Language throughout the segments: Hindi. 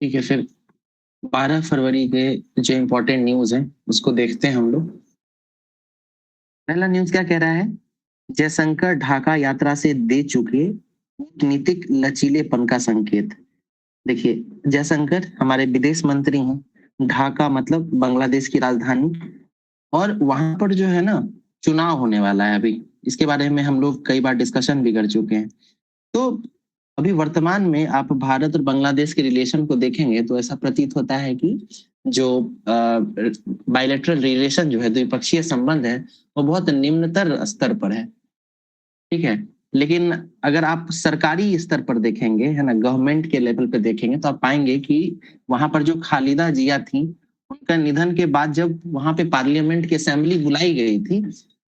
ठीक है, फिर 12 फरवरी के जो इम्पोर्टेंट न्यूज है उसको देखते हैं हम लोग। पहला न्यूज क्या कह रहा है? जयशंकर ढाका यात्रा से दे चुके कूटनीतिक लचीलेपन का संकेत। देखिए, जयशंकर हमारे विदेश मंत्री हैं। ढाका मतलब बांग्लादेश की राजधानी। और वहां पर जो है ना, चुनाव होने वाला है अभी। इसके बारे में हम लोग कई बार डिस्कशन भी कर चुके हैं। तो अभी वर्तमान में आप भारत और बांग्लादेश के रिलेशन को देखेंगे तो ऐसा प्रतीत होता है कि जो बायलैटरल रिलेशन जो है, द्विपक्षीय संबंध है, वो बहुत निम्नतर स्तर पर है। ठीक है। लेकिन अगर आप सरकारी स्तर पर देखेंगे, है ना, गवर्नमेंट के लेवल पे देखेंगे, तो आप पाएंगे कि वहां पर जो खालिदा जिया थी, उनका निधन के बाद जब वहां पे पार्लियामेंट की असेंबली बुलाई गई थी,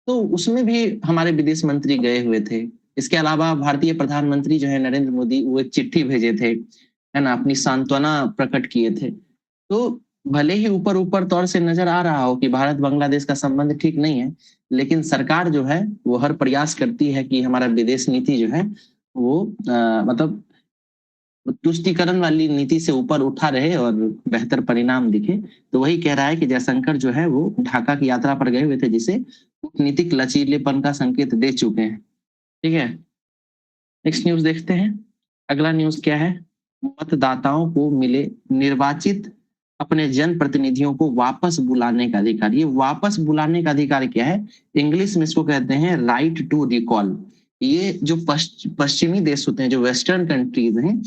तो उसमें भी हमारे विदेश मंत्री गए हुए थे। इसके अलावा भारतीय प्रधानमंत्री जो है नरेंद्र मोदी, वो एक चिट्ठी भेजे थे, है ना, अपनी सांत्वना प्रकट किए थे। तो भले ही ऊपर ऊपर तौर से नजर आ रहा हो कि भारत बांग्लादेश का संबंध ठीक नहीं है, लेकिन सरकार जो है वो हर प्रयास करती है कि हमारा विदेश नीति जो है वो मतलब तुष्टीकरण वाली नीति से ऊपर उठा रहे और बेहतर परिणाम दिखे। तो वही कह रहा है कि जयशंकर जो है वो ढाका की यात्रा पर गए हुए थे, जिसे कूटनीतिक लचीलेपन का संकेत दे चुके हैं। ठीक है। नेक्स्ट न्यूज देखते हैं। अगला न्यूज क्या है? मतदाताओं को मिले निर्वाचित अपने जनप्रतिनिधियों को वापस बुलाने का अधिकार। ये वापस बुलाने का अधिकार क्या है? इंग्लिश में इसको कहते हैं राइट टू रिकॉल। ये जो पश्चिमी देश होते हैं, जो वेस्टर्न कंट्रीज हैं,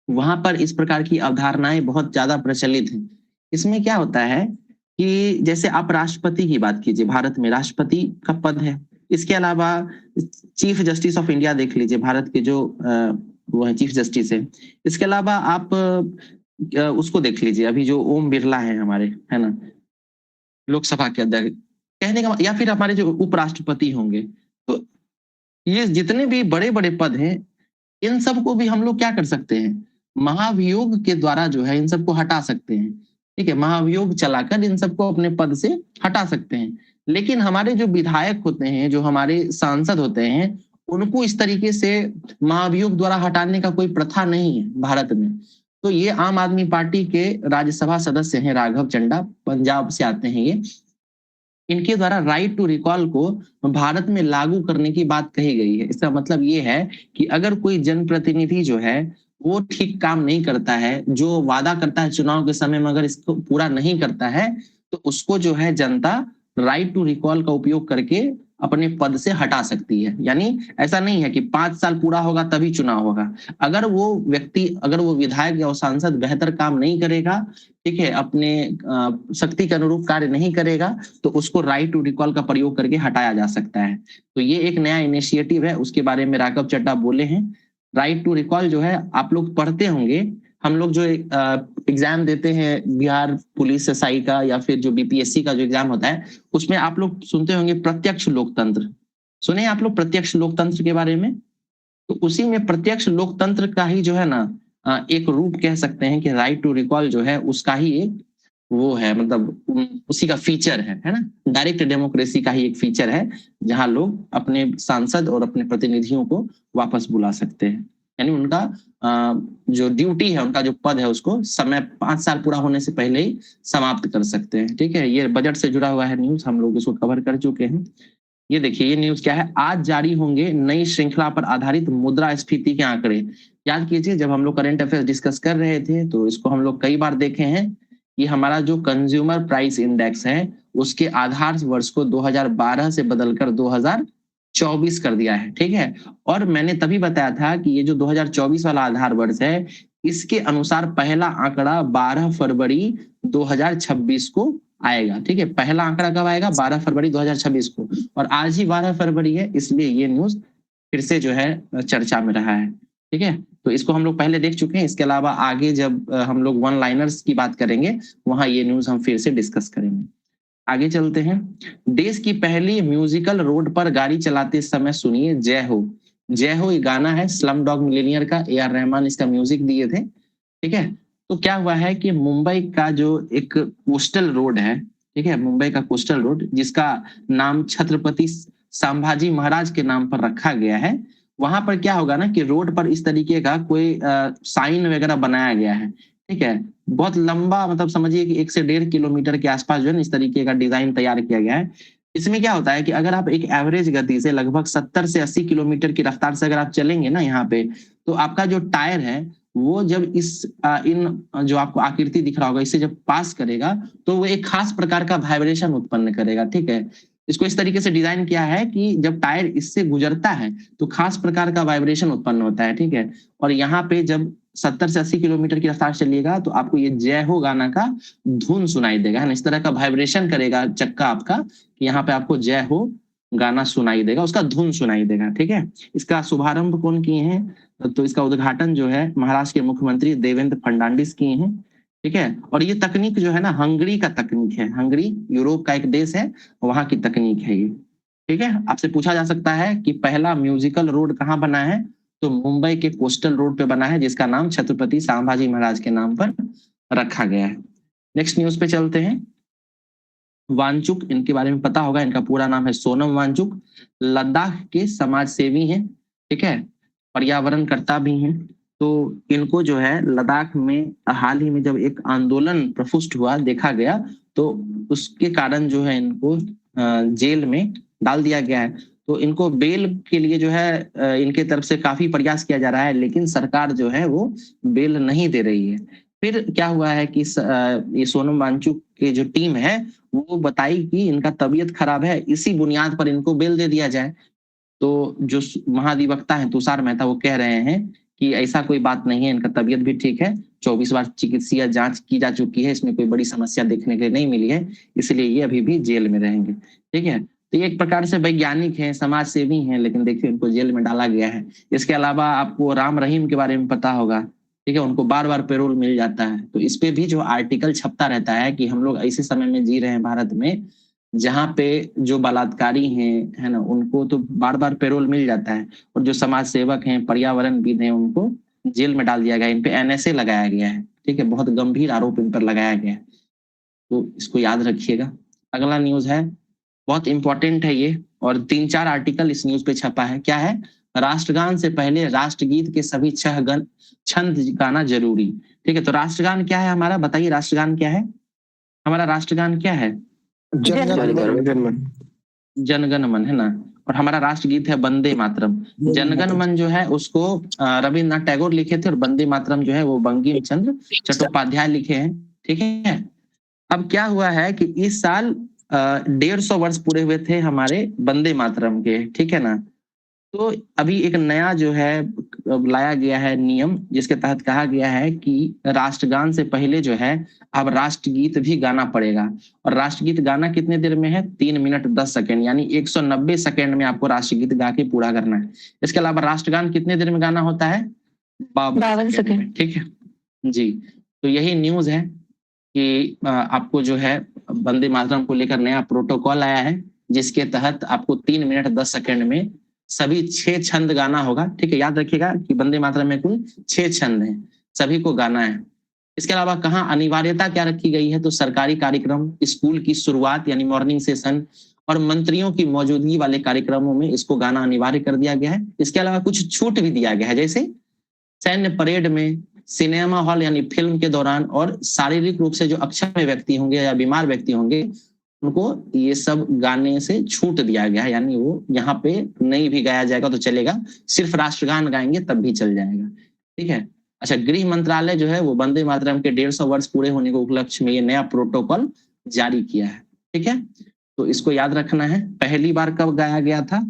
वहां पर इस प्रकार की अवधारणाएं बहुत ज्यादा प्रचलित हैं। इसमें क्या होता है कि जैसे आप राष्ट्रपति की बात कीजिए, भारत में राष्ट्रपति का पद है। इसके अलावा चीफ जस्टिस ऑफ इंडिया देख लीजिए, भारत के जो वो है चीफ जस्टिस है। इसके अलावा आप उसको देख लीजिए, अभी जो ओम बिरला है हमारे, है ना, लोकसभा के अध्यक्ष, कहने का, या फिर हमारे जो उपराष्ट्रपति होंगे। तो ये जितने भी बड़े बड़े पद हैं, इन सबको भी हम लोग क्या कर सकते हैं? महाभियोग के द्वारा जो है इन सबको हटा सकते हैं। ठीक है, महाभियोग चलाकर इन सबको अपने पद से हटा सकते हैं। लेकिन हमारे जो विधायक होते हैं, जो हमारे सांसद होते हैं, उनको इस तरीके से महाभियोग द्वारा हटाने का कोई प्रथा नहीं है भारत में। तो ये आम आदमी पार्टी के राज्यसभा सदस्य हैं, राघव चड्ढा, पंजाब से आते हैं ये। इनके द्वारा राइट टू रिकॉल को भारत में लागू करने की बात कही गई है। इसका मतलब ये है कि अगर कोई जनप्रतिनिधि जो है वो ठीक काम नहीं करता है, जो वादा करता है चुनाव के समय में, अगर इसको पूरा नहीं करता है, तो उसको जो है जनता राइट टू रिकॉल का उपयोग करके अपने पद से हटा सकती है। यानी ऐसा नहीं है कि 5 साल पूरा होगा तभी चुनाव होगा। अगर वो व्यक्ति, अगर वो विधायक या सांसद बेहतर काम नहीं करेगा, ठीक है, अपने शक्ति के अनुरूप कार्य नहीं करेगा, तो उसको राइट टू रिकॉल का प्रयोग करके हटाया जा सकता है। तो ये एक नया इनिशिएटिव है, उसके बारे में राघव चड्ढा बोले हैं। राइट टू रिकॉल जो है, आप लोग पढ़ते होंगे, हम लोग जो एग्जाम देते हैं बिहार पुलिस एसआई का, या फिर जो बीपीएससी का जो एग्जाम होता है, उसमें आप लोग सुनते होंगे प्रत्यक्ष लोकतंत्र। सुने आप लोग प्रत्यक्ष लोकतंत्र के बारे में? तो उसी में प्रत्यक्ष लोकतंत्र का ही जो है ना, एक रूप कह सकते हैं कि राइट टू रिकॉल जो है उसका ही एक वो है, मतलब उसी का फीचर है ना। डायरेक्ट डेमोक्रेसी का ही एक फीचर है, जहां लोग अपने सांसद और अपने प्रतिनिधियों को वापस बुला सकते हैं। यानी उनका जो ड्यूटी है, उनका जो पद है, उसको समय 5 साल पूरा होने से पहले ही समाप्त कर सकते हैं। ठीक है, ये बजट से जुड़ा हुआ है न्यूज, हम लोग इसको कवर कर चुके हैं। ये देखिए, ये न्यूज क्या है? आज जारी होंगे नई श्रृंखला पर आधारित मुद्रास्फीति के आंकड़े। याद कीजिए, जब हम लोग करंट अफेयर्स डिस्कस कर रहे थे तो इसको हम लोग कई बार देखे हैं कि हमारा जो कंज्यूमर प्राइस इंडेक्स है, उसके आधार वर्ष को 2012 से बदलकर 2024 कर दिया है। ठीक है, और मैंने तभी बताया था कि ये जो 2024 वाला आधार वर्ष है, इसके अनुसार पहला आंकड़ा 12 फरवरी 2026 को आएगा। ठीक है, पहला आंकड़ा कब आएगा? 12 फरवरी 2026 को। और आज ही 12 फरवरी है, इसलिए ये न्यूज फिर से जो है चर्चा में रहा है। ठीक है, तो इसको हम लोग पहले देख चुके हैं। इसके अलावा आगे जब हम लोग वन लाइनर्स की बात करेंगे, वहां ये न्यूज हम फिर से डिस्कस करेंगे। आगे चलते हैं। देश की पहली म्यूजिकल रोड पर गाड़ी चलाते समय सुनिए जय हो। जय हो ये गाना है स्लम डॉग मिलियनियर का, ए आर रहमान इसका म्यूजिक दिए थे। ठीक है, तो क्या हुआ है कि मुंबई का जो एक कोस्टल रोड है, ठीक है, मुंबई का कोस्टल रोड, जिसका नाम छत्रपति संभाजी महाराज के नाम पर रखा गया है, वहां पर क्या होगा ना कि रोड पर इस तरीके का कोई साइन वगैरह बनाया गया है। ठीक है। बहुत लंबा, मतलब समझिए कि 1 से 1.5 किलोमीटर के आसपास जो है इस तरीके का डिजाइन तैयार किया गया है। इसमें क्या होता है कि अगर आप एक एवरेज गति से लगभग 70 से 80 किलोमीटर की रफ्तार से अगर आप चलेंगे ना यहाँ पे, तो आपका जो टायर है वो जब इन जो आपको आकृति दिख रहा होगा इससे जब पास करेगा तो वो एक खास प्रकार का वाइब्रेशन उत्पन्न करेगा। ठीक है, इसको इस तरीके से डिजाइन किया है कि जब टायर इससे गुजरता है तो खास प्रकार का वाइब्रेशन उत्पन्न होता है। ठीक है, और यहाँ पे जब 70 से 80 किलोमीटर की रफ्तार चलिएगा तो आपको ये जय हो गाना का धुन सुनाई देगा, है ना। इस तरह का वाइब्रेशन करेगा चक्का आपका कि यहाँ पे आपको जय हो गाना सुनाई देगा, उसका धुन सुनाई देगा। ठीक है, इसका शुभारंभ कौन किए हैं? तो इसका उद्घाटन जो है महाराष्ट्र के मुख्यमंत्री देवेंद्र फडणवीस किए हैं। ठीक है, और ये तकनीक जो है ना हंगरी का तकनीक है। हंगरी यूरोप का एक देश है, वहां की तकनीक है ये। ठीक है, आपसे पूछा जा सकता है कि पहला म्यूजिकल रोड कहाँ बना है? तो मुंबई के कोस्टल रोड पे बना है, जिसका नाम छत्रपति संभाजी महाराज के नाम पर रखा गया है। नेक्स्ट न्यूज पे चलते हैं। वांगचुक, इनके बारे में पता होगा, इनका पूरा नाम है सोनम वांगचुक। लद्दाख के समाज सेवी हैं। ठीक है, पर्यावरणकर्ता भी हैं। तो इनको जो है लद्दाख में हाल ही में जब एक आंदोलन प्रफुष्ट हुआ देखा गया, तो उसके कारण जो है इनको जेल में डाल दिया गया है। तो इनको बेल के लिए जो है इनके तरफ से काफी प्रयास किया जा रहा है, लेकिन सरकार जो है वो बेल नहीं दे रही है। फिर क्या हुआ है कि ये सोनम वांगचुक की जो टीम है वो बताई कि इनका तबीयत खराब है, इसी बुनियाद पर इनको बेल दे दिया जाए। तो जो महाधिवक्ता है तुषार मेहता वो कह रहे हैं कि ऐसा कोई बात नहीं है, इनका तबीयत भी ठीक है, 24 बार चिकित्सीय जांच की जा चुकी है, इसमें कोई बड़ी समस्या देखने के लिए नहीं मिली है, इसलिए ये अभी भी जेल में रहेंगे। ठीक है, तो ये एक प्रकार से वैज्ञानिक हैं, समाज सेवी हैं, लेकिन देखिए उनको जेल में डाला गया है। इसके अलावा आपको राम रहीम के बारे में पता होगा। ठीक है, उनको बार बार पैरोल मिल जाता है। तो इस पे भी जो आर्टिकल छपता रहता है कि हम लोग ऐसे समय में जी रहे हैं भारत में जहाँ पे जो बलात्कारी हैं, है ना, उनको तो बार बार पैरोल मिल जाता है, और जो समाज सेवक हैं, पर्यावरणविद हैं, उनको जेल में डाल दिया गया है। इन पे एनएसए लगाया गया है। ठीक है, बहुत गंभीर आरोप इन पर लगाया गया है, तो इसको याद रखिएगा। अगला न्यूज है, बहुत इंपॉर्टेंट है ये, और 3-4 आर्टिकल इस न्यूज पे छपा है। क्या है? राष्ट्रगान से पहले राष्ट्रगीत के सभी 6 छंद गाना जरूरी। ठीक है, तो राष्ट्रगान क्या है हमारा? बताइए, राष्ट्रगान क्या है हमारा? राष्ट्रगान क्या है? जनगण मन, है ना। और हमारा राष्ट्रगीत है वंदे मातरम। जनगण मन जो है उसको रविन्द्रनाथ टैगोर लिखे थे, और वंदे मातरम जो है वो बंकिम चंद्र चट्टोपाध्याय लिखे हैं। ठीक है, अब क्या हुआ है कि इस साल 150 वर्ष पूरे हुए थे हमारे वंदे मातरम के। ठीक है ना, तो अभी एक नया जो है लाया गया है नियम, जिसके तहत कहा गया है कि राष्ट्रगान से पहले जो है अब राष्ट्रगीत भी गाना पड़ेगा। और राष्ट्रगीत गाना कितने देर में है? 3 मिनट 10 सेकेंड, यानी 190 सेकेंड में आपको राष्ट्रगीत गा के पूरा करना है। इसके अलावा राष्ट्रगान कितने देर में गाना होता है? 52 सेकेंड। ठीक है जी, तो यही न्यूज है कि आपको जो है वंदे मातरम को लेकर नया प्रोटोकॉल आया है, जिसके तहत आपको 3 मिनट 10 सेकेंड में सभी 6 छंद गाना होगा। ठीक है, याद रखिएगा कि वंदे मातरम में कुल 6 छंद हैं, सभी को गाना है। इसके अलावा कहाँ अनिवार्यता क्या रखी गई है? तो सरकारी कार्यक्रम, स्कूल की शुरुआत यानी मॉर्निंग सेशन, और मंत्रियों की मौजूदगी वाले कार्यक्रमों में इसको गाना अनिवार्य कर दिया गया है। इसके अलावा कुछ छूट भी दिया गया है, जैसे सैन्य परेड में, सिनेमा हॉल यानी फिल्म के दौरान, और शारीरिक रूप से जो अक्षम व्यक्ति होंगे या बीमार व्यक्ति होंगे उनको ये सब गाने से छूट दिया गया है, यानी वो यहाँ पे नहीं भी गाया जाएगा तो चलेगा, सिर्फ राष्ट्रगान गाएंगे तब भी चल जाएगा। ठीक है, अच्छा, गृह मंत्रालय जो है वो वंदे मातरम के 150 वर्ष पूरे होने के उपलक्ष्य में ये नया प्रोटोकॉल जारी किया है। ठीक है, तो इसको याद रखना है। पहली बार कब गाया गया था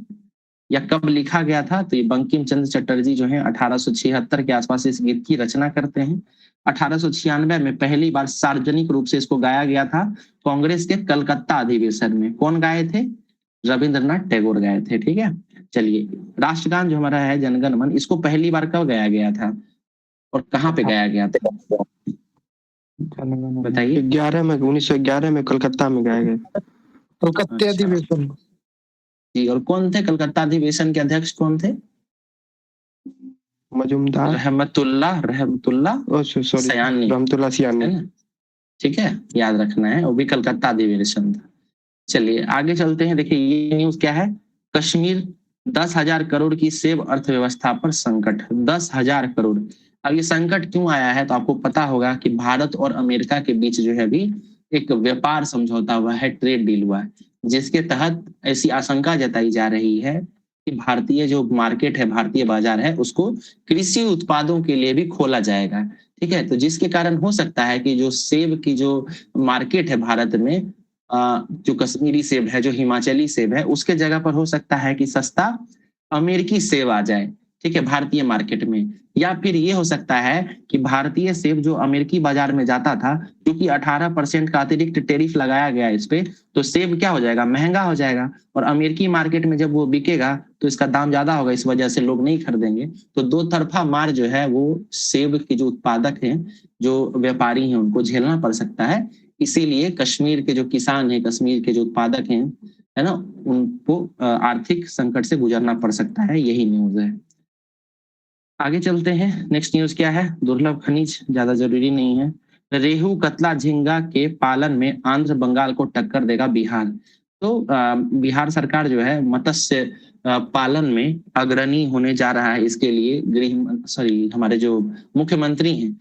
या कब लिखा गया था? तो ये बंकिम चंद्र चटर्जी जो है 1876 के आसपास इस गीत की रचना करते हैं। 1896 में पहली बार सार्वजनिक रूप से इसको गाया गया था कांग्रेस के कलकत्ता अधिवेशन में। कौन गाए थे? रविंद्रनाथ टैगोर गाए थे। ठीक है, चलिए, राष्ट्रगान जो हमारा है जनगण मन, इसको पहली बार कब गाया गया था और कहाँ पे गाया गया था? बताइए। 1911 में कलकत्ता में गाया गया, कलकत्ता अधिवेशन। जी, और कौन थे कलकत्ता अधिवेशन के अध्यक्ष? कौन थे? मजूमदार, रहमतुल्लाह सयानी। ठीक है, याद रखना है, वो भी कलकत्ता अधिवेशन था। चलिए आगे चलते हैं। देखिए ये न्यूज क्या है? कश्मीर 10,000 करोड़ की सेब अर्थव्यवस्था पर संकट। 10,000 करोड़, अब ये संकट क्यों आया है, तो आपको पता होगा कि भारत और अमेरिका के बीच जो है अभी एक व्यापार समझौता हुआ है, ट्रेड डील हुआ है, जिसके तहत ऐसी आशंका जताई जा रही है कि भारतीय जो मार्केट है, भारतीय बाजार है, उसको कृषि उत्पादों के लिए भी खोला जाएगा। ठीक है, तो जिसके कारण हो सकता है कि जो सेब की जो मार्केट है भारत में, जो कश्मीरी सेब है, जो हिमाचली सेब है, उसके जगह पर हो सकता है कि सस्ता अमेरिकी सेब आ जाए, ठीक है, भारतीय मार्केट में। या फिर ये हो सकता है कि भारतीय सेब जो अमेरिकी बाजार में जाता था, क्योंकि 18% का अतिरिक्त टैरिफ लगाया गया इस पे, तो सेब क्या हो जाएगा, महंगा हो जाएगा, और अमेरिकी मार्केट में जब वो बिकेगा तो इसका दाम ज्यादा होगा, इस वजह से लोग नहीं खरीदेंगे। तो दो तरफा मार जो है वो सेब के जो उत्पादक हैं, जो व्यापारी हैं, उनको झेलना पड़ सकता है। इसीलिए कश्मीर के जो किसान हैं, कश्मीर के जो उत्पादक हैं, है ना, उनको आर्थिक संकट से गुजरना पड़ सकता है। यही न्यूज है। आगे चलते हैं। नेक्स्ट न्यूज क्या है, दुर्लभ खनिज ज्यादा जरूरी नहीं है। रेहू कतला झींगा के पालन में आंध्र बंगाल को टक्कर देगा बिहार। तो बिहार सरकार जो है मत्स्य पालन में अग्रणी होने जा रहा है। इसके लिए हमारे जो मुख्यमंत्री हैं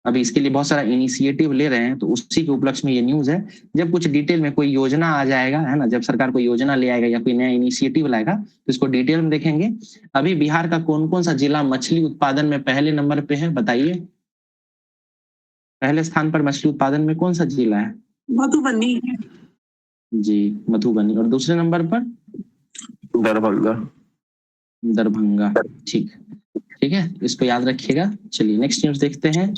अभी इसके लिए बहुत सारा इनिशिएटिव ले रहे हैं, तो उसी के उपलक्ष्य में ये न्यूज है। जब कुछ डिटेल में कोई योजना आ जाएगा, है ना, जब सरकार कोई योजना ले आएगा या कोई नया इनिशिएटिव लाएगा, तो इसको डिटेल में देखेंगे। अभी बिहार का कौन कौन सा जिला मछली उत्पादन में पहले नंबर पे है, बताइए। पहले स्थान पर मछली उत्पादन में कौन सा जिला है? मधुबनी। जी, मधुबनी। और दूसरे नंबर पर? दरभंगा। दरभंगा, ठीक ठीक है, इसको याद रखिएगा। चलिए नेक्स्ट न्यूज देखते हैं।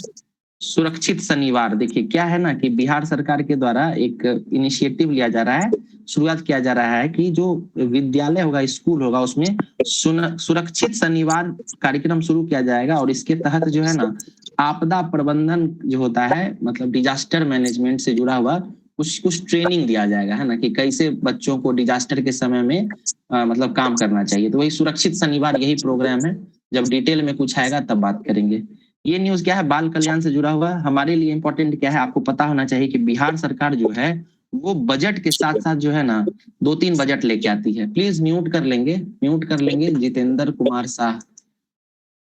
सुरक्षित शनिवार। देखिए क्या है ना कि बिहार सरकार के द्वारा एक इनिशिएटिव लिया जा रहा है, शुरुआत किया जा रहा है कि जो विद्यालय होगा, स्कूल होगा, उसमें सुरक्षित शनिवार कार्यक्रम शुरू किया जाएगा। और इसके तहत जो है ना आपदा प्रबंधन जो होता है, मतलब डिजास्टर मैनेजमेंट से जुड़ा हुआ कुछ ट्रेनिंग दिया जाएगा, है ना, कि कैसे बच्चों को डिजास्टर के समय में मतलब काम करना चाहिए। तो वही सुरक्षित शनिवार, यही प्रोग्राम है। जब डिटेल में कुछ आएगा तब बात करेंगे। ये न्यूज क्या है, बाल कल्याण से जुड़ा हुआ। हमारे लिए इंपॉर्टेंट क्या है, आपको पता होना चाहिए कि बिहार सरकार जो है वो बजट के साथ साथ जो है ना 2-3 बजट लेके आती है। प्लीज म्यूट कर लेंगे जितेंद्र कुमार शाह,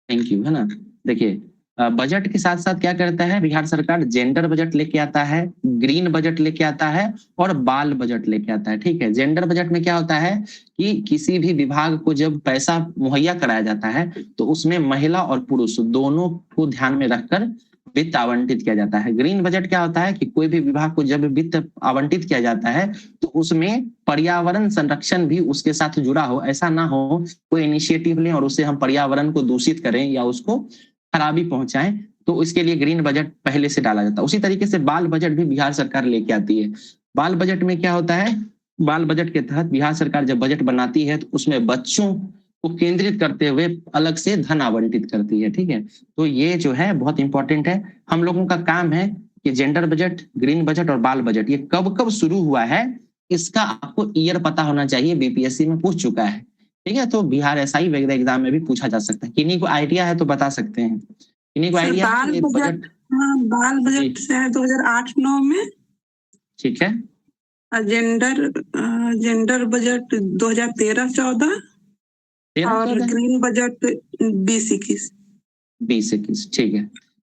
थैंक यू, है ना। देखिए बजट के साथ साथ क्या करता है बिहार सरकार, जेंडर बजट लेके आता है, ग्रीन बजट लेके आता है, और बाल बजट लेके आता है। ठीक है, जेंडर बजट में क्या होता है कि किसी भी विभाग को जब पैसा मुहैया कराया जाता है तो उसमें महिला और पुरुष दोनों को ध्यान में रखकर वित्त आवंटित किया जाता है। ग्रीन बजट क्या होता है कि कोई भी विभाग को जब वित्त आवंटित किया जाता है तो उसमें पर्यावरण संरक्षण भी उसके साथ जुड़ा हो। ऐसा ना हो कोई इनिशिएटिव लें और उससे हम पर्यावरण को दूषित करें या उसको खराबी पहुंचाएं, तो इसके लिए ग्रीन बजट पहले से डाला जाता है। उसी तरीके से बाल बजट भी बिहार सरकार लेके आती है। बाल बजट में क्या होता है, बाल बजट के तहत बिहार सरकार जब बजट बनाती है तो उसमें बच्चों को केंद्रित करते हुए अलग से धन आवंटित करती है। ठीक है, तो ये जो है बहुत इंपॉर्टेंट है। हम लोगों का काम है कि जेंडर बजट, ग्रीन बजट और बाल बजट ये कब कब शुरू हुआ है इसका आपको ईयर पता होना चाहिए, बीपीएससी में पूछ चुका है। ठीक है, तो बिहार एसआई वगैरह एग्जाम में भी पूछा जा सकता है। किन्हीं को आइडिया है तो बता सकते हैं, किन्हीं को आइडिया है बजट? हाँ, बाल बजट से है 2008-9 में। ठीक है, जेंडर बजट 2013-14 और ग्रीन बजट 2021। ठीक है,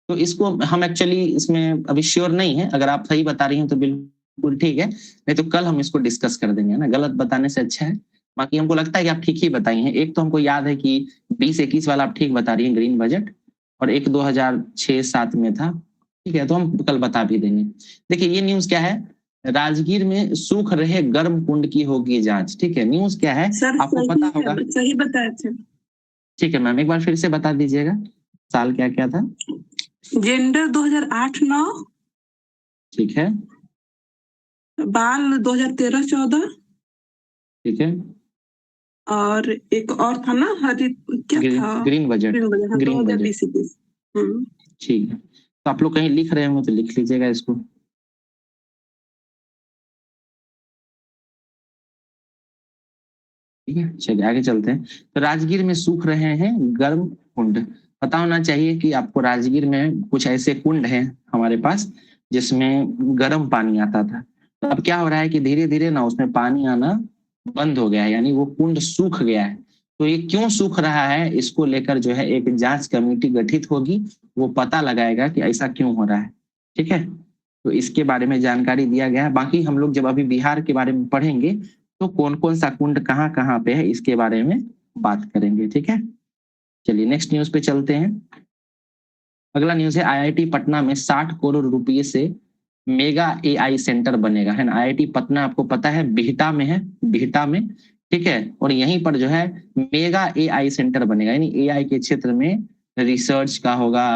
तो इसको हम एक्चुअली इसमें अभी श्योर नहीं है। अगर आप सही बता रही हैं तो बिल्कुल ठीक है, नहीं तो कल हम इसको डिस्कस कर देंगे ना, गलत बताने से अच्छा है। बाकी हमको लगता है कि आप ठीक ही बताई हैं। एक तो हमको याद है कि 2021 वाला आप ठीक बता रही हैं ग्रीन बजट, और एक 2006-07 में था। ठीक है, तो हम कल बता भी देंगे। देखिए ये न्यूज क्या है, राजगीर में सूख रहे गर्म कुंड की होगी जांच। ठीक है, न्यूज क्या है आपको पता होगा। सही बताया थे। ठीक है मैम, एक बार फिर से बता दीजिएगा साल क्या क्या था। जेंडर 2008-9। ठीक है, बाल 2013-14। ठीक है, और एक और था ना, क्या था, ग्रीन बजट। Green budget. ठीक है, तो आप लोग कहीं लिख रहे होंगे तो लिख लीजिएगा इसको। ठीक है, चलिए आगे चलते हैं। तो राजगीर में सूख रहे हैं गर्म कुंड। पता होना चाहिए कि आपको राजगीर में कुछ ऐसे कुंड हैं हमारे पास जिसमें गर्म पानी आता था। तो अब क्या हो रहा है कि धीरे धीरे ना उसमें पानी आना बंद हो गया है, यानी वो कुंड सूख गया है। तो ये क्यों सूख रहा है, इसको लेकर जो है एक जांच कमेटी गठित होगी, वो पता लगाएगा कि ऐसा क्यों हो रहा है। ठीक है, तो इसके बारे में जानकारी दिया गया है। बाकी हम लोग जब अभी बिहार के बारे में पढ़ेंगे तो कौन कौन सा कुंड कहाँ कहाँ पे है इसके बारे में बात करेंगे। ठीक है, चलिए नेक्स्ट न्यूज पे चलते हैं। अगला न्यूज है आईआईटी पटना में 60 करोड़ रुपए से मेगा एआई सेंटर बनेगा, है ना। आईआईटी पटना आपको पता है बिहटा में है, बिहटा में, ठीक है। और यहीं पर जो है मेगा एआई सेंटर बनेगा, यानी एआई के क्षेत्र में रिसर्च का होगा,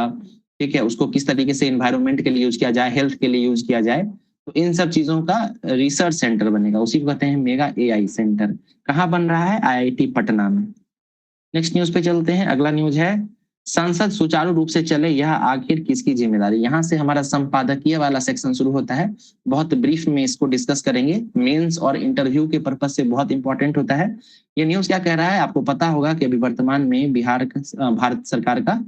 ठीक है। उसको किस तरीके से एनवायरमेंट के लिए यूज किया जाए, हेल्थ के लिए यूज किया जाए, तो इन सब चीजों का रिसर्च सेंटर बनेगा, उसी को कहते हैं मेगा एआई सेंटर। कहाँ बन रहा है, आईआईटी पटना में। नेक्स्ट न्यूज पे चलते हैं। अगला न्यूज है संसद सुचारू रूप से चले यह आखिर किसकी जिम्मेदारी। यहाँ से हमारा संपादकीय वाला सेक्शन शुरू होता है। बहुत ब्रीफ में इसको डिस्कस करेंगे, मेंस और इंटरव्यू के पर्पज से बहुत इंपॉर्टेंट होता है। ये न्यूज क्या कह रहा है, आपको पता होगा कि अभी वर्तमान में भारत सरकार का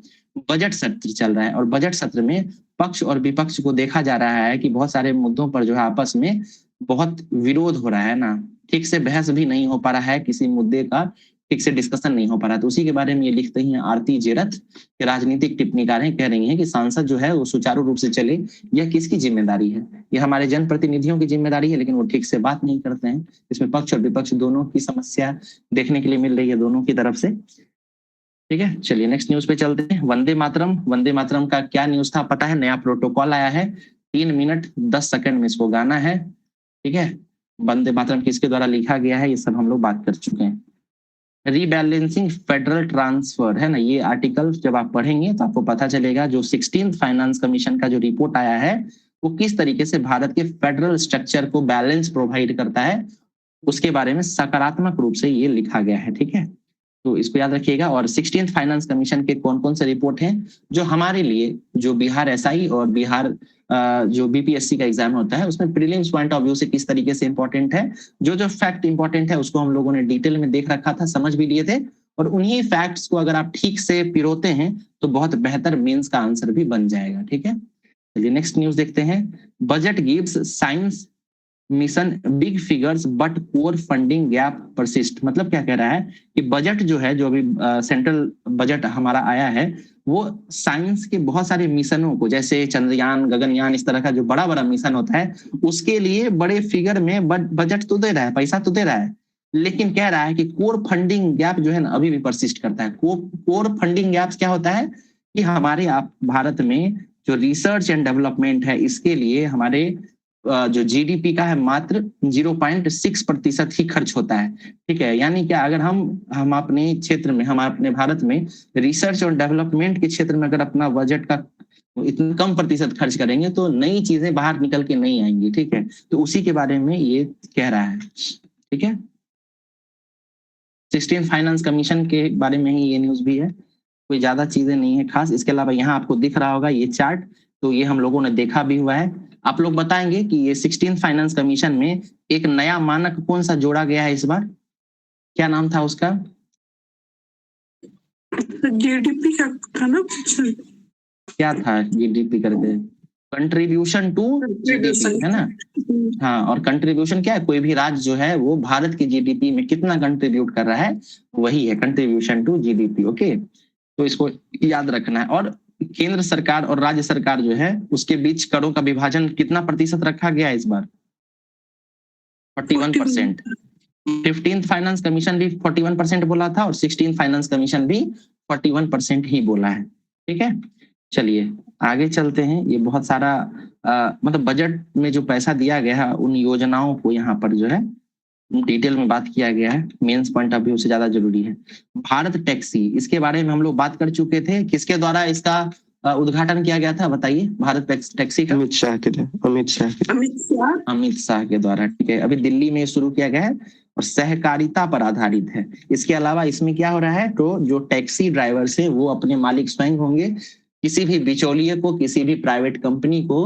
बजट सत्र चल रहा है, और बजट सत्र में पक्ष और विपक्ष को देखा जा रहा है कि बहुत सारे मुद्दों पर जो है आपस में बहुत विरोध हो रहा है ना, ठीक से बहस भी नहीं हो पा रहा है, किसी मुद्दे का ठीक से डिस्कशन नहीं हो पा रहा। तो उसी के बारे में ये लिखते हैं आरती जेरथ के राजनीतिक टिप्पणीकार हैं, कह रही हैं कि सांसद जो है वो सुचारू रूप से चले, यह किसकी जिम्मेदारी है, यह हमारे जनप्रतिनिधियों की जिम्मेदारी है, लेकिन वो ठीक से बात नहीं करते हैं। इसमें पक्ष और विपक्ष दोनों की समस्या देखने के लिए मिल रही है, दोनों की तरफ से। ठीक है, चलिए नेक्स्ट न्यूज पे चलते हैं। वंदे मातरम, वंदे मातरम का क्या न्यूज था पता है, नया प्रोटोकॉल आया है, 3 मिनट 10 सेकंड में इसको गाना है। ठीक है, वंदे मातरम किसके द्वारा लिखा गया है, ये सब हम लोग बात कर चुके हैं। रीबैलेंसिंग फेडरल ट्रांसफर, है ना, ये आर्टिकल जब आप पढ़ेंगे तो आपको पता चलेगा जो 16th फाइनेंस कमीशन का जो रिपोर्ट आया है वो किस तरीके से भारत के फेडरल स्ट्रक्चर को बैलेंस प्रोवाइड करता है, उसके बारे में सकारात्मक रूप से ये लिखा गया है। ठीक है, तो इसको याद रखिएगा। और 16th फाइनेंस कमीशन के कौन कौन से रिपोर्ट हैं जो हमारे लिए, जो बिहार एसआई और बिहार जो बीपीएससी का एग्जाम होता है उसमें प्रीलिम्स पॉइंट ऑफ व्यू से किस तरीके से इंपॉर्टेंट है, जो जो फैक्ट इंपॉर्टेंट है उसको हम लोगों ने डिटेल में देख रखा था, समझ भी लिए थे, और उन्हीं फैक्ट्स को अगर आप ठीक से पिरोते हैं तो बहुत बेहतर मेंस का आंसर भी बन जाएगा। ठीक है, चलिए नेक्स्ट न्यूज देखते हैं। Budget gives science mission big figures but poor funding gap persist. मतलब क्या कह रहा है कि बजट जो है, जो अभी सेंट्रल बजट हमारा आया है, वो साइंस के बहुत सारे मिशनों को, जैसे चंद्रयान, गगनयान, इस तरह का जो बड़ा बड़ा मिशन होता है उसके लिए बड़े फिगर में बजट तो दे रहा है, पैसा तो दे रहा है, लेकिन कह रहा है कि कोर फंडिंग गैप जो है ना अभी भी परसिस्ट करता है। कोर फंडिंग गैप क्या होता है कि हमारे आप भारत में जो रिसर्च एंड डेवलपमेंट है इसके लिए हमारे जो जीडीपी का है मात्र 0.6% ही खर्च होता है। ठीक है, यानी क्या, अगर हम अपने क्षेत्र में, हम अपने भारत में रिसर्च और डेवलपमेंट के क्षेत्र में अगर अपना बजट का इतना कम प्रतिशत खर्च करेंगे तो नई चीजें बाहर निकल के नहीं आएंगी। ठीक है, तो उसी के बारे में ये कह रहा है। ठीक है, 16th फाइनेंस कमीशन के बारे में ही ये न्यूज भी है, कोई ज्यादा चीजें नहीं है खास। इसके अलावा यहाँ आपको दिख रहा होगा ये चार्ट, तो ये हम लोगों ने देखा भी हुआ है। आप लोग बताएंगे कि ये 16th फाइनेंस कमीशन में एक नया मानक कौन सा जोड़ा गया है इस बार, क्या नाम था उसका? जीडीपी का था ना कुछ, क्या था जीडीपी करके, कंट्रीब्यूशन टू जीडीपी, है ना। हाँ, और कंट्रीब्यूशन क्या है, कोई भी राज्य जो है वो भारत की जीडीपी में कितना कंट्रीब्यूट कर रहा है, वही है कंट्रीब्यूशन टू जीडीपी। ओके, तो इसको याद रखना है। और केंद्र सरकार और राज्य सरकार जो है उसके बीच करों का विभाजन कितना प्रतिशत रखा गया है इस बार? 41%। 15th फाइनेंस कमीशन भी 41% बोला था और 16th फाइनेंस कमीशन भी 41% ही बोला है। ठीक है, चलिए आगे चलते हैं। ये बहुत सारा मतलब बजट में जो पैसा दिया गया है उन योजनाओं को यहाँ पर जो है डिटेल में बात किया गया है, मेंस पॉइंट ऑफ व्यू से ज्यादा जरूरी है। भारत टैक्सी, इसके बारे में हम लोग बात कर चुके थे, किसके द्वारा इसका उद्घाटन किया गया था बताइए, भारत टैक्सी का? अमित शाह के अमित शाह के द्वारा। ठीक है, अभी दिल्ली में शुरू किया गया है और सहकारिता पर आधारित है। इसके अलावा इसमें क्या हो रहा है, तो जो टैक्सी ड्राइवर है वो अपने मालिक स्वयं होंगे, किसी भी बिचौलिए को, किसी भी प्राइवेट कंपनी को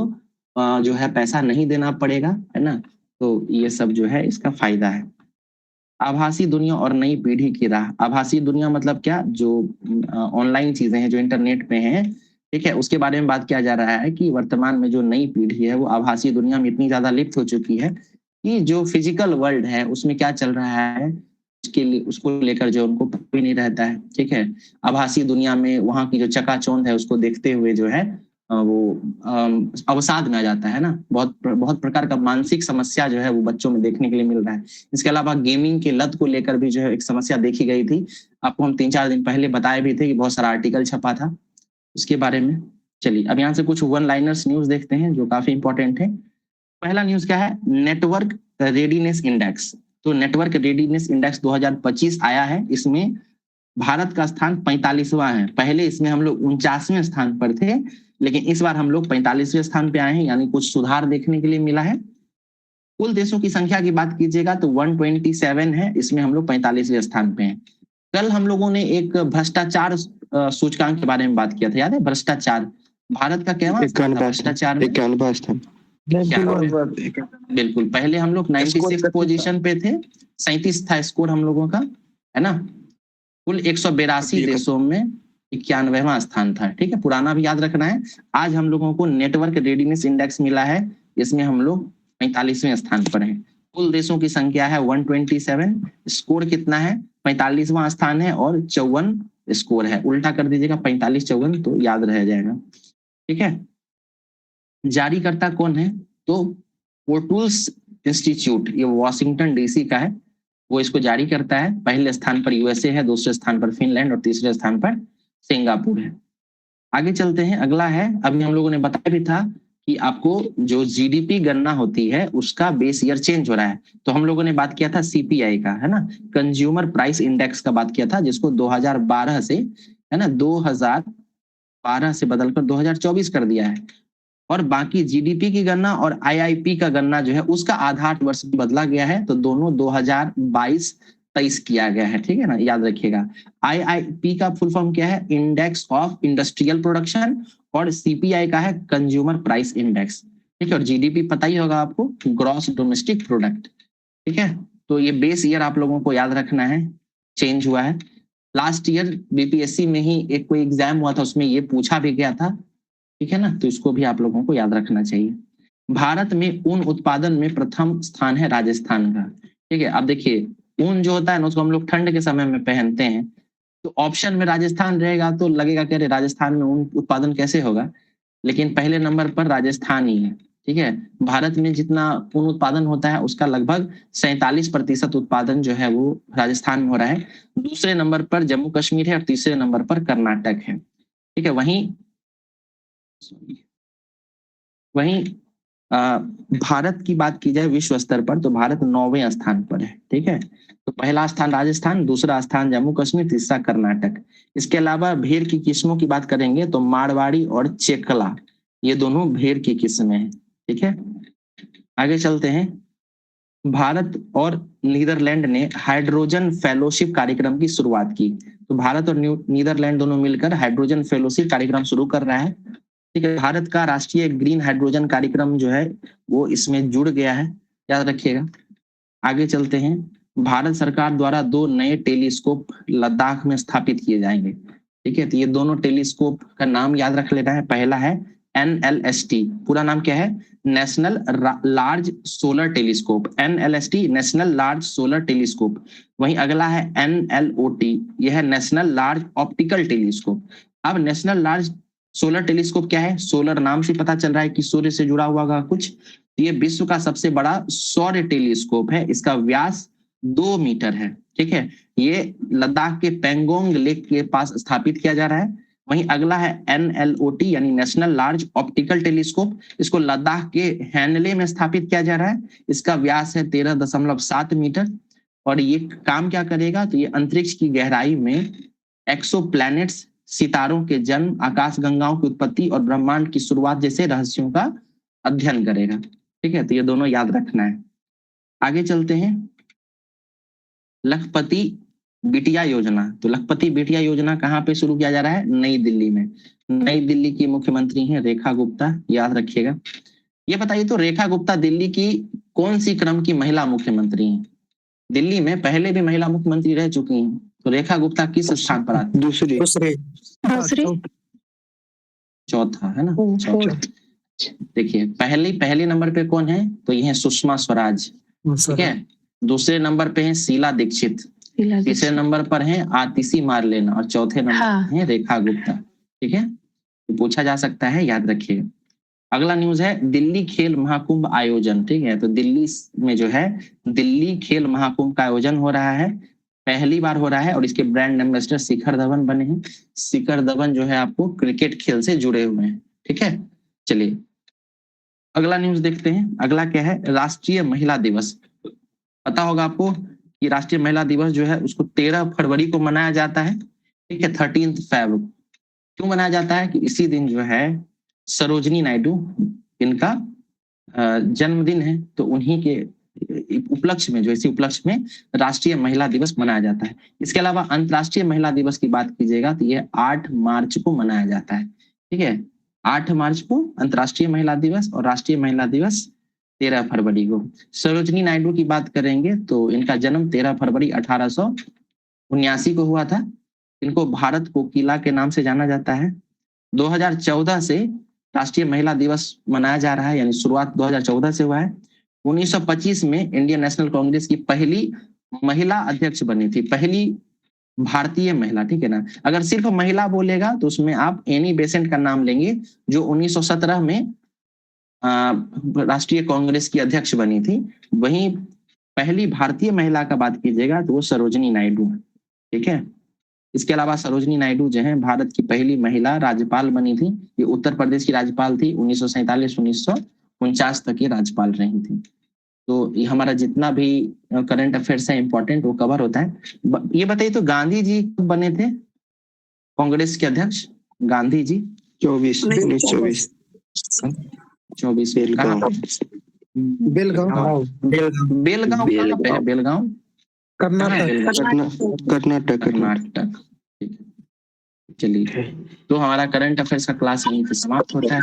जो है पैसा नहीं देना पड़ेगा, है ना। तो ये सब जो है इसका फायदा है। आभासी दुनिया और नई पीढ़ी की राह। आभासी दुनिया मतलब क्या, जो ऑनलाइन चीजें हैं जो इंटरनेट पे हैं, ठीक है, उसके बारे में बात किया जा रहा है कि वर्तमान में जो नई पीढ़ी है वो आभासी दुनिया में इतनी ज्यादा लिप्त हो चुकी है कि जो फिजिकल वर्ल्ड है उसमें क्या चल रहा है, उसके लिए उसको लेकर जो उनको भी नहीं रहता है, ठीक है। आभासी दुनिया में वहाँ की जो चकाचौंध है उसको देखते हुए जो है वो अवसाद में आ जाता है ना। बहुत प्रकार का मानसिक समस्या जो है वो बच्चों में देखने के लिए मिल रहा है। इसके अलावा गेमिंग के लत को लेकर भी जो है एक समस्या देखी गई थी। आपको हम 3-4 दिन पहले बताए भी थे कि बहुत सारा आर्टिकल छपा था उसके बारे में। चलिए अब यहाँ से कुछ वन लाइनर्स न्यूज देखते हैं जो काफी इंपॉर्टेंट है। पहला न्यूज क्या है, नेटवर्क रेडीनेस इंडेक्स। तो नेटवर्क रेडीनेस इंडेक्स 2025 आया है। इसमें भारत का स्थान 45वां है। पहले इसमें हम लोग 49वें स्थान पर थे, लेकिन इस बार हम लोग 45वें स्थान पे आए हैं, यानी कुछ सुधार देखने के लिए मिला है। कुल देशों की संख्या की बात कीजिएगा तो 127 है, इसमें हम लोग 45वें स्थान पे हैं। कल हम लोगों ने एक भ्रष्टाचार सूचकांक के बारे में बात किया था, याद है? भ्रष्टाचार, भारत का क्या स्थान था भ्रष्टाचार में? 91 स्थान। बिल्कुल, पहले हम लोग 96 पोजीशन पे थे, 37 था स्कोर हम लोगों का, है ना। कुल 182 देशों में 91वां स्थान था, ठीक है। पुराना भी याद रखना है। आज हम लोगों को नेटवर्क रेडीनेस इंडेक्स मिला है, इसमें हम लोग 45वें स्थान पर हैं। कुल देशों की संख्या है 127, स्कोर कितना है? 45वां स्थान है और 54 स्कोर है। उल्टा कर दीजिएगा 45-54 तो याद रह जाएगा, ठीक है। जारीकर्ता कौन है? तो पोर्टूल्स इंस्टीट्यूट, ये वॉशिंगटन डीसी का है, वो इसको जारी करता है। पहले स्थान पर यूएसए है, दूसरे स्थान पर फिनलैंड और तीसरे स्थान पर सिंगापुर है। आगे चलते हैं, अगला है, अभी हम लोगों ने बताया भी था कि आपको जो जीडीपी गणना होती है उसका बेस ईयर चेंज हो रहा है। तो हम लोगों ने बात किया था सीपीआई का, है ना, कंज्यूमर प्राइस इंडेक्स का बात किया था, जिसको 2012 से, है ना, 2012 से बदलकर 2024 कर दिया है। और बाकी जीडीपी की गणना और आईआईपी का गणना जो है उसका आधार वर्ष बदला गया है, तो दोनों 2022-23 किया गया है, ठीक है ना, याद रखिएगा। आईआईपी का फुल फॉर्म क्या है? इंडेक्स ऑफ इंडस्ट्रियल प्रोडक्शन, और सीपीआई का है कंज्यूमर प्राइस इंडेक्स, ठीक है। और जीडीपी पता ही होगा आपको, ग्रॉस डोमेस्टिक प्रोडक्ट, ठीक है। तो ये बेस ईयर आप लोगों को याद रखना है, चेंज हुआ है। लास्ट ईयर बीपीएससी में ही एक कोई एग्जाम हुआ था, उसमें ये पूछा भी गया था, ठीक है ना, तो इसको भी आप लोगों को याद रखना चाहिए। भारत में ऊन उत्पादन में प्रथम स्थान है राजस्थान का, ठीक है। अब देखिए ऊन जो होता है ना उसको हम लोग ठंड के समय में पहनते हैं, तो ऑप्शन में राजस्थान रहेगा तो लगेगा कि अरे राजस्थान में ऊन उत्पादन कैसे होगा, लेकिन पहले नंबर पर राजस्थान ही है, ठीक है। भारत में जितना ऊन उत्पादन होता है उसका लगभग 47% उत्पादन जो है वो राजस्थान में हो रहा है। दूसरे नंबर पर जम्मू कश्मीर है और तीसरे नंबर पर कर्नाटक है, ठीक है। वहीं भारत की बात की जाए विश्व स्तर पर तो भारत 9वें स्थान पर है, ठीक है। तो पहला स्थान राजस्थान, दूसरा स्थान जम्मू कश्मीर, तीसरा कर्नाटक। इसके अलावा भेड़ की किस्मों की बात करेंगे तो मारवाड़ी और चेकला, ये दोनों भेड़ की किस्में हैं, ठीक है। आगे चलते हैं, भारत और नीदरलैंड ने हाइड्रोजन फेलोशिप कार्यक्रम की शुरुआत की। तो भारत और नीदरलैंड दोनों मिलकर हाइड्रोजन फेलोशिप कार्यक्रम शुरू कर रहा है, ठीक है। भारत का राष्ट्रीय ग्रीन हाइड्रोजन कार्यक्रम जो है वो इसमें जुड़ गया है, याद रखिएगा। आगे चलते हैं, भारत सरकार द्वारा 2 नए टेलीस्कोप लद्दाख में स्थापित किए जाएंगे, ठीक है। तो ये दोनों टेलीस्कोप का नाम याद रख लेना है। पहला है NLST, पूरा नाम क्या है? National large solar telescope, NLST national large solar telescope. वहीं अगला है NLOT, यह है नेशनल लार्ज ऑप्टिकल टेलीस्कोप। अब नेशनल लार्ज सोलर टेलीस्कोप क्या है? सोलर नाम से पता चल रहा है कि सूर्य से जुड़ा हुआ होगा कुछ। ये विश्व का सबसे बड़ा सौर टेलीस्कोप है, इसका व्यास 2 मीटर है, ठीक है। ये लद्दाख के पेंगोंग लेक के पास स्थापित किया जा रहा है। वहीं अगला है NLOT यानी नेशनल लार्ज ऑप्टिकल टेलीस्कोप, इसको लद्दाख के हैनले में स्थापित किया जा रहा है। इसका व्यास है 13.7 मीटर। और ये काम क्या करेगा? तो ये अंतरिक्ष की गहराई में एक्सोप्लैनेट्स, सितारों के जन्म, आकाश गंगाओं की उत्पत्ति और ब्रह्मांड की शुरुआत जैसे रहस्यों का अध्ययन करेगा, ठीक है। तो ये दोनों याद रखना है। आगे चलते हैं, लखपति बिटिया योजना। तो लखपति बिटिया योजना कहाँ पे शुरू किया जा रहा है? नई दिल्ली में। नई दिल्ली की मुख्यमंत्री हैं रेखा गुप्ता, याद रखिएगा। ये बताइए तो रेखा गुप्ता दिल्ली की कौन सी क्रम की महिला मुख्यमंत्री हैं? दिल्ली में पहले भी महिला मुख्यमंत्री रह चुकी हैं, तो रेखा गुप्ता किस स्थान पर आती है? दूसरे चौथा, है ना, चौथा। देखिए पहले नंबर पे कौन है? तो ये है सुषमा स्वराज, ठीक है। दूसरे नंबर पे है शीला दीक्षित, तीसरे नंबर पर है आतिशी मार्लेना और चौथे नंबर हाँ। है रेखा गुप्ता। ठीक है, तो पूछा जा सकता है, याद रखिएगा। अगला न्यूज है दिल्ली खेल महाकुंभ आयोजन। ठीक है, तो दिल्ली में जो है दिल्ली खेल महाकुंभ का आयोजन हो रहा है, पहली बार हो रहा है और इसके ब्रांड एम्बेसडर शिखर धवन बने हैं। शिखर धवन जो है आपको क्रिकेट खेल से जुड़े हुए हैं। ठीक है, चलिए अगला न्यूज देखते हैं। अगला क्या है, राष्ट्रीय महिला दिवस। पता होगा आपको कि राष्ट्रीय महिला दिवस जो है उसको 13 फरवरी को मनाया जाता है। ठीक है, 13 फेब। क्यों मनाया जाता है कि इसी दिन जो है सरोजनी नायडू, इनका जन्मदिन है, तो उन्हीं के उपलक्ष्य में, जो इसी उपलक्ष्य में राष्ट्रीय महिला दिवस मनाया जाता है। इसके अलावा अंतर्राष्ट्रीय महिला दिवस की बात कीजिएगा तो यह 8 मार्च को मनाया जाता है। ठीक है, 8 मार्च को अंतर्राष्ट्रीय महिला दिवस और राष्ट्रीय महिला दिवस 13 फरवरी को। सरोजनी नायडू की बात करेंगे तो इनका जन्म 13 फरवरी 1879 को हुआ था। इनको भारत कोकिला के नाम से जाना जाता है। 2014 से राष्ट्रीय महिला दिवस मनाया जा रहा है, यानी शुरुआत 2014 से हुआ है। 1925 में इंडियन नेशनल कांग्रेस की पहली महिला अध्यक्ष बनी थी, पहली भारतीय महिला। ठीक है ना, अगर सिर्फ महिला बोलेगा तो उसमें आप एनी बेसेंट का नाम लेंगे, जो 1917 में राष्ट्रीय कांग्रेस की अध्यक्ष बनी थी। वहीं पहली भारतीय महिला का बात कीजिएगा तो वो सरोजनी नायडू है। ठीक है, इसके अलावा सरोजनी नायडू जो है भारत की पहली महिला राज्यपाल बनी थी। ये उत्तर प्रदेश की राज्यपाल थी, 1947-1949 तक ये राज्यपाल रही थी। तो ये हमारा जितना भी करंट अफेयर्स है इंपॉर्टेंट, वो कवर होता है। ये बताइए तो गांधी जी कब बने थे कांग्रेस के अध्यक्ष? गांधी जी 1924 कहाँ पे? बेलगांव बेलगांव कहाँ पे है? बेलगांव कर्नाटक। कर्नाटक। चलिए, तो हमारा करंट अफेयर्स का क्लास यहीं पे समाप्त होता है।